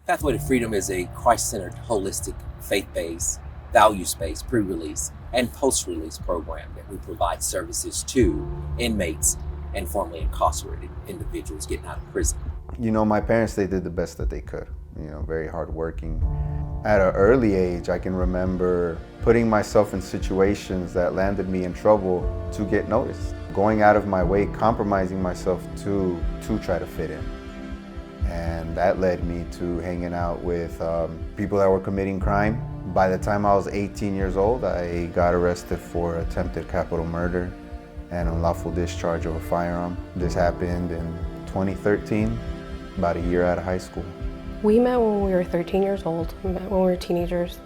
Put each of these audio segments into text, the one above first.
Pathway to Freedom is a Christ-centered, holistic, faith-based, values-based pre-release and post-release program that we provide services to inmates and formerly incarcerated individuals getting out of prison. You know, my parents, they did the best that they could, very hardworking. At an early age, I can remember putting myself in situations that landed me in trouble to get noticed. Going out of my way, compromising myself to try to fit in. And that led me to hanging out with people that were committing crime. By the time I was 18 years old, I got arrested for attempted capital murder and unlawful discharge of a firearm. This happened in 2013, about a year out of high school. We met when we were 13 years old. We met when we were teenagers.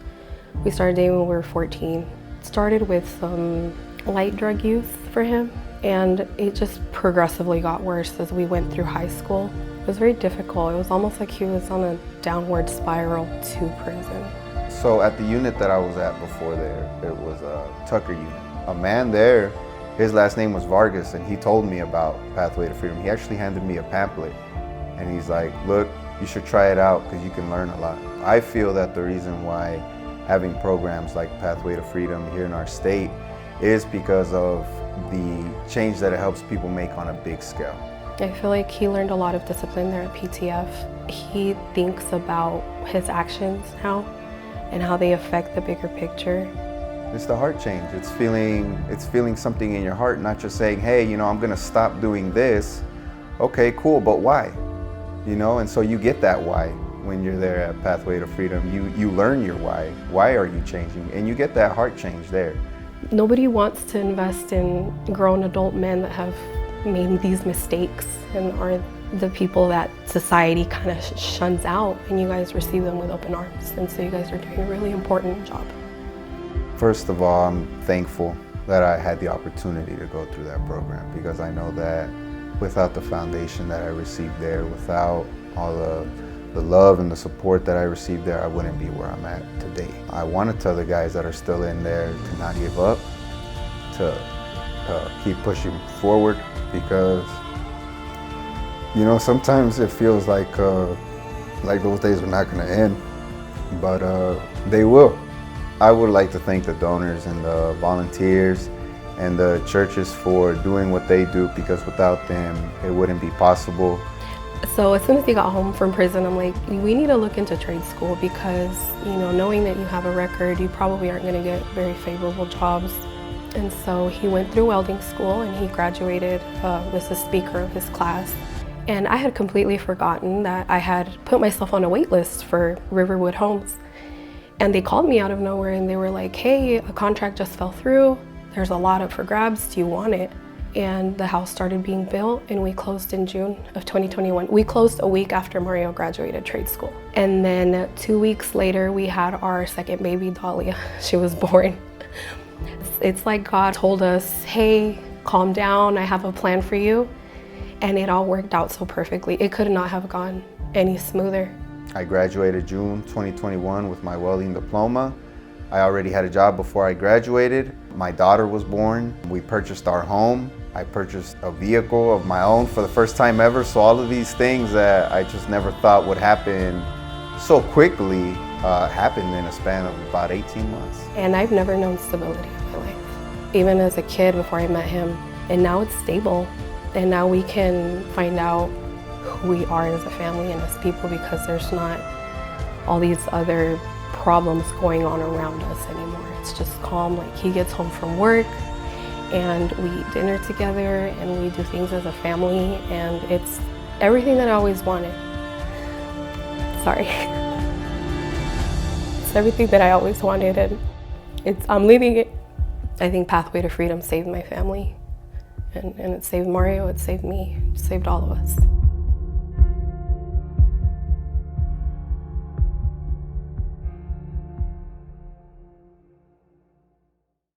We started dating when we were 14. It started with some light drug use for him, and it just progressively got worse as we went through high school. It was very difficult. It was almost like he was on a downward spiral to prison. So at the unit that I was at before there, it was a Tucker unit. A man there, his last name was Vargas, and he told me about Pathway to Freedom. He actually handed me a pamphlet, and he's like, look, you should try it out because you can learn a lot. I feel that the reason why having programs like Pathway to Freedom here in our state is because of the change that it helps people make on a big scale. I feel like he learned a lot of discipline there at PTF. He thinks about his actions now and how they affect the bigger picture. It's the heart change. It's feeling something in your heart, not just saying, hey, I'm gonna stop doing this. Okay, cool, but why? And so you get that why when you're there at Pathway to Freedom. You learn your why. Why are you changing? And you get that heart change there. Nobody wants to invest in grown adult men that have made these mistakes and are the people that society kind of shuns out, and you guys receive them with open arms. And so you guys are doing a really important job. First of all, I'm thankful that I had the opportunity to go through that program, because I know that without the foundation that I received there, without all the love and the support that I received there, I wouldn't be where I'm at today. I want to tell the guys that are still in there to not give up, to keep pushing forward, because sometimes it feels like those days are not going to end, but they will. I would like to thank the donors and the volunteers and the churches for doing what they do, because without them, it wouldn't be possible. So as soon as he got home from prison, I'm like, we need to look into trade school, because, knowing that you have a record, you probably aren't going to get very favorable jobs. And so he went through welding school and he graduated, was the speaker of his class. And I had completely forgotten that I had put myself on a wait list for Riverwood Homes. And they called me out of nowhere and they were like, hey, a contract just fell through. There's a lot up for grabs, do you want it? And the house started being built and we closed in June of 2021. We closed a week after Mario graduated trade school. And then 2 weeks later, we had our second baby, Dahlia. She was born. It's like God told us, hey, calm down, I have a plan for you. And it all worked out so perfectly. It could not have gone any smoother. I graduated June 2021 with my welding diploma. I already had a job before I graduated. My daughter was born. We purchased our home. I purchased a vehicle of my own for the first time ever. So all of these things that I just never thought would happen so quickly happened in a span of about 18 months. And I've never known stability in my life, even as a kid before I met him. And now it's stable. And now we can find out who we are as a family and as people, because there's not all these other problems going on around us anymore. It's just calm. Like, he gets home from work and we eat dinner together and we do things as a family, and it's everything that I always wanted. Sorry. It's everything that I always wanted, and I'm living it. I think Pathway to Freedom saved my family, and it saved Mario, it saved me, it saved all of us.